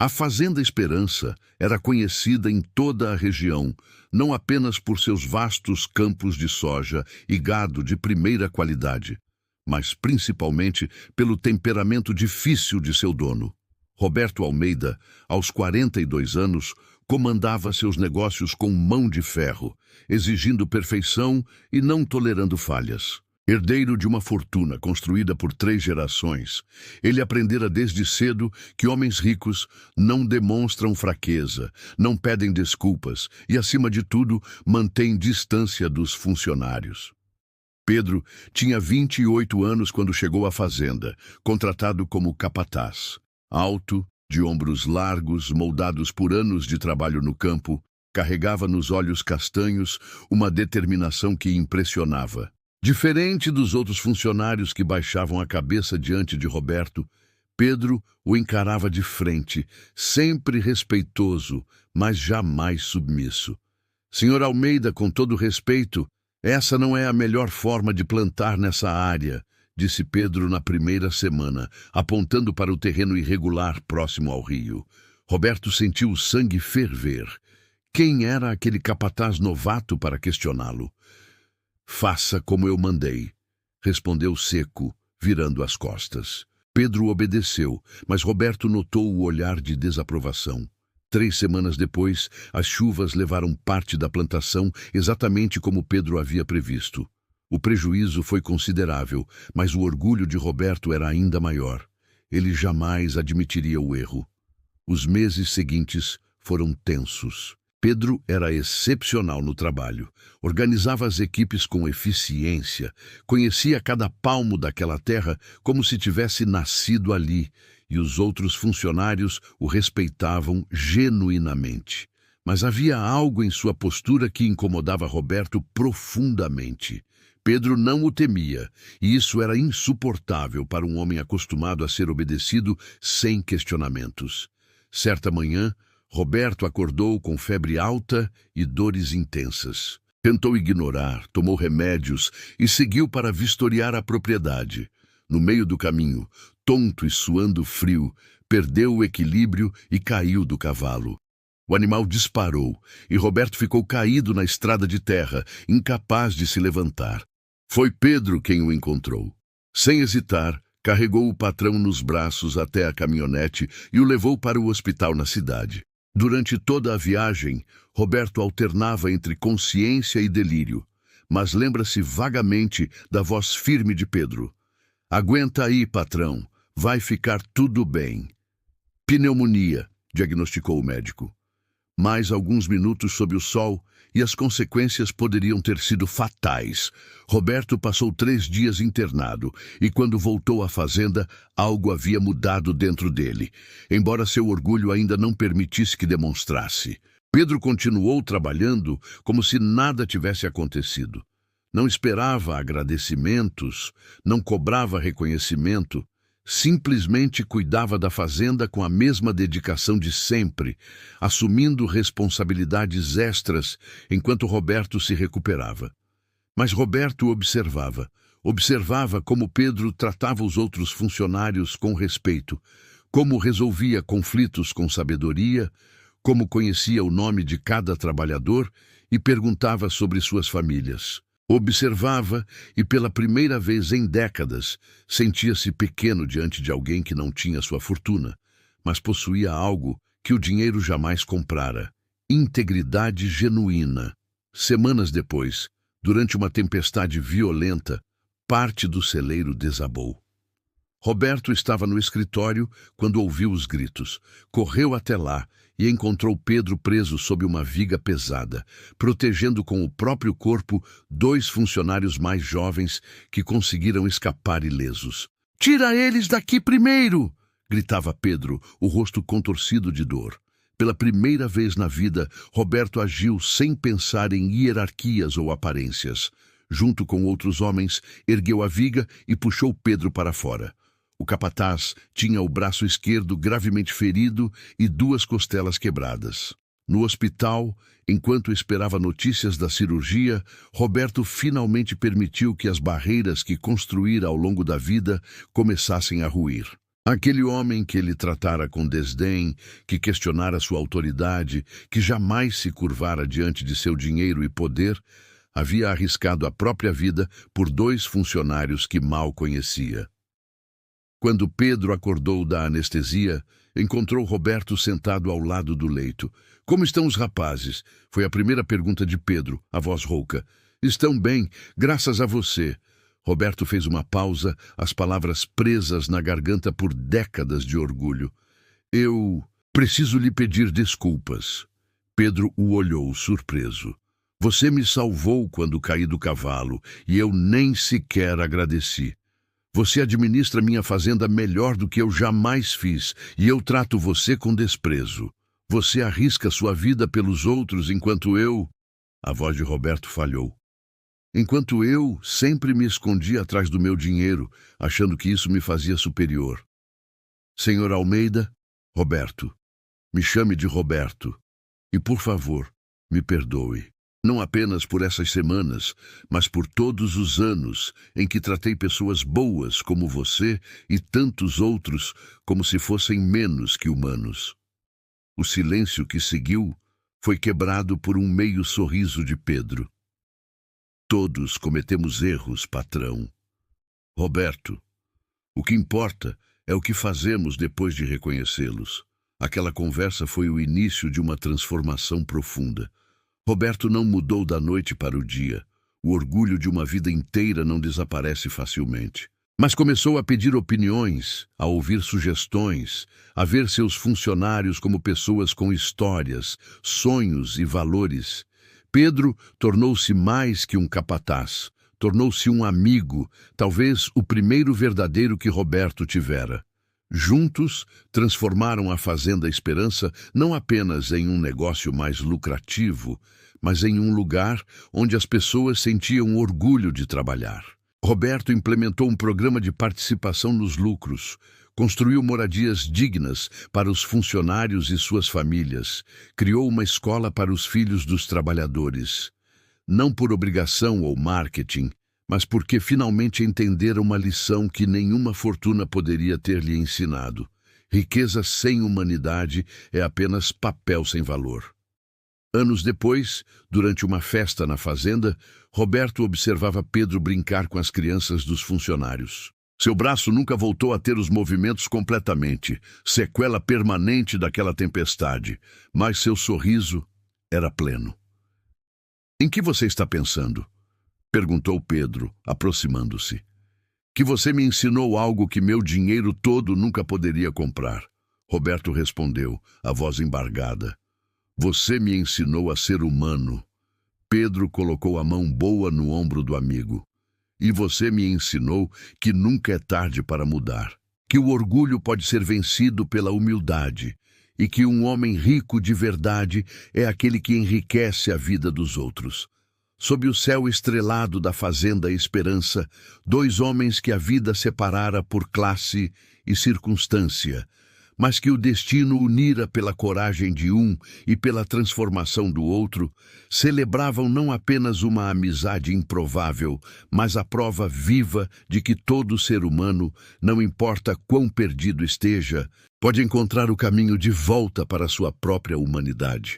A Fazenda Esperança era conhecida em toda a região, não apenas por seus vastos campos de soja e gado de primeira qualidade, mas principalmente pelo temperamento difícil de seu dono. Roberto Almeida, aos 42 anos, comandava seus negócios com mão de ferro, exigindo perfeição e não tolerando falhas. Herdeiro de uma fortuna construída por 3 gerações, ele aprendera desde cedo que homens ricos não demonstram fraqueza, não pedem desculpas e, acima de tudo, mantêm distância dos funcionários. Pedro tinha 28 anos quando chegou à fazenda, contratado como capataz. Alto, de ombros largos, moldados por anos de trabalho no campo, carregava nos olhos castanhos uma determinação que impressionava. Diferente dos outros funcionários que baixavam a cabeça diante de Roberto, Pedro o encarava de frente, sempre respeitoso, mas jamais submisso. Senhor Almeida, com todo respeito, essa não é a melhor forma de plantar nessa área, disse Pedro na primeira semana, apontando para o terreno irregular próximo ao rio. Roberto sentiu o sangue ferver. Quem era aquele capataz novato para questioná-lo? Faça como eu mandei, respondeu seco, virando as costas. Pedro obedeceu, mas Roberto notou o olhar de desaprovação. 3 semanas depois, as chuvas levaram parte da plantação exatamente como Pedro havia previsto. O prejuízo foi considerável, mas o orgulho de Roberto era ainda maior. Ele jamais admitiria o erro. Os meses seguintes foram tensos. Pedro era excepcional no trabalho, organizava as equipes com eficiência, conhecia cada palmo daquela terra como se tivesse nascido ali, e os outros funcionários o respeitavam genuinamente. Mas havia algo em sua postura que incomodava Roberto profundamente. Pedro não o temia, e isso era insuportável para um homem acostumado a ser obedecido sem questionamentos. Certa manhã, Roberto acordou com febre alta e dores intensas. Tentou ignorar, tomou remédios e seguiu para vistoriar a propriedade. No meio do caminho, tonto e suando frio, perdeu o equilíbrio e caiu do cavalo. O animal disparou e Roberto ficou caído na estrada de terra, incapaz de se levantar. Foi Pedro quem o encontrou. Sem hesitar, carregou o patrão nos braços até a caminhonete e o levou para o hospital na cidade. Durante toda a viagem, Roberto alternava entre consciência e delírio, mas lembra-se vagamente da voz firme de Pedro. Aguenta aí, patrão, vai ficar tudo bem. Pneumonia, diagnosticou o médico. Mais alguns minutos sob o sol e as consequências poderiam ter sido fatais. Roberto passou 3 dias internado e quando voltou à fazenda, algo havia mudado dentro dele, embora seu orgulho ainda não permitisse que demonstrasse. Pedro continuou trabalhando como se nada tivesse acontecido. Não esperava agradecimentos, não cobrava reconhecimento, simplesmente cuidava da fazenda com a mesma dedicação de sempre, assumindo responsabilidades extras enquanto Roberto se recuperava. Mas Roberto observava como Pedro tratava os outros funcionários com respeito, como resolvia conflitos com sabedoria, como conhecia o nome de cada trabalhador e perguntava sobre suas famílias. Observava e, pela primeira vez em décadas, sentia-se pequeno diante de alguém que não tinha sua fortuna, mas possuía algo que o dinheiro jamais comprara: integridade genuína. Semanas depois, durante uma tempestade violenta, parte do celeiro desabou. Roberto estava no escritório quando ouviu os gritos. Correu até lá e encontrou Pedro preso sob uma viga pesada, protegendo com o próprio corpo 2 funcionários mais jovens que conseguiram escapar ilesos. "Tira eles daqui primeiro!" gritava Pedro, o rosto contorcido de dor. Pela primeira vez na vida, Roberto agiu sem pensar em hierarquias ou aparências. Junto com outros homens, ergueu a viga e puxou Pedro para fora. O capataz tinha o braço esquerdo gravemente ferido e 2 costelas quebradas. No hospital, enquanto esperava notícias da cirurgia, Roberto finalmente permitiu que as barreiras que construíra ao longo da vida começassem a ruir. Aquele homem que ele tratara com desdém, que questionara sua autoridade, que jamais se curvara diante de seu dinheiro e poder, havia arriscado a própria vida por 2 funcionários que mal conhecia. Quando Pedro acordou da anestesia, encontrou Roberto sentado ao lado do leito. "Como estão os rapazes?" Foi a primeira pergunta de Pedro, a voz rouca. "Estão bem, graças a você." Roberto fez uma pausa, as palavras presas na garganta por décadas de orgulho. "Eu preciso lhe pedir desculpas." Pedro o olhou, surpreso. "Você me salvou quando caí do cavalo, e eu nem sequer agradeci. Você administra minha fazenda melhor do que eu jamais fiz, e eu trato você com desprezo. Você arrisca sua vida pelos outros enquanto eu..." A voz de Roberto falhou. "Enquanto eu sempre me escondi atrás do meu dinheiro, achando que isso me fazia superior." "Senhor Almeida..." "Roberto. Me chame de Roberto. E, por favor, me perdoe. Não apenas por essas semanas, mas por todos os anos em que tratei pessoas boas como você e tantos outros como se fossem menos que humanos." O silêncio que seguiu foi quebrado por um meio sorriso de Pedro. "Todos cometemos erros, patrão." "Roberto, o que importa é o que fazemos depois de reconhecê-los." Aquela conversa foi o início de uma transformação profunda. Roberto não mudou da noite para o dia. O orgulho de uma vida inteira não desaparece facilmente. Mas começou a pedir opiniões, a ouvir sugestões, a ver seus funcionários como pessoas com histórias, sonhos e valores. Pedro tornou-se mais que um capataz. Tornou-se um amigo, talvez o primeiro verdadeiro que Roberto tivera. Juntos, transformaram a Fazenda Esperança não apenas em um negócio mais lucrativo, mas em um lugar onde as pessoas sentiam orgulho de trabalhar. Roberto implementou um programa de participação nos lucros, construiu moradias dignas para os funcionários e suas famílias, criou uma escola para os filhos dos trabalhadores. Não por obrigação ou marketing, mas porque finalmente entenderam uma lição que nenhuma fortuna poderia ter lhe ensinado. Riqueza sem humanidade é apenas papel sem valor. Anos depois, durante uma festa na fazenda, Roberto observava Pedro brincar com as crianças dos funcionários. Seu braço nunca voltou a ter os movimentos completamente, sequela permanente daquela tempestade, mas seu sorriso era pleno. "Em que você está pensando?" perguntou Pedro, aproximando-se. "Que você me ensinou algo que meu dinheiro todo nunca poderia comprar." Roberto respondeu, a voz embargada. "Você me ensinou a ser humano." Pedro colocou a mão boa no ombro do amigo. "E você me ensinou que nunca é tarde para mudar, que o orgulho pode ser vencido pela humildade e que um homem rico de verdade é aquele que enriquece a vida dos outros." Sob o céu estrelado da Fazenda Esperança, 2 homens que a vida separara por classe e circunstância, mas que o destino unira pela coragem de um e pela transformação do outro, celebravam não apenas uma amizade improvável, mas a prova viva de que todo ser humano, não importa quão perdido esteja, pode encontrar o caminho de volta para sua própria humanidade.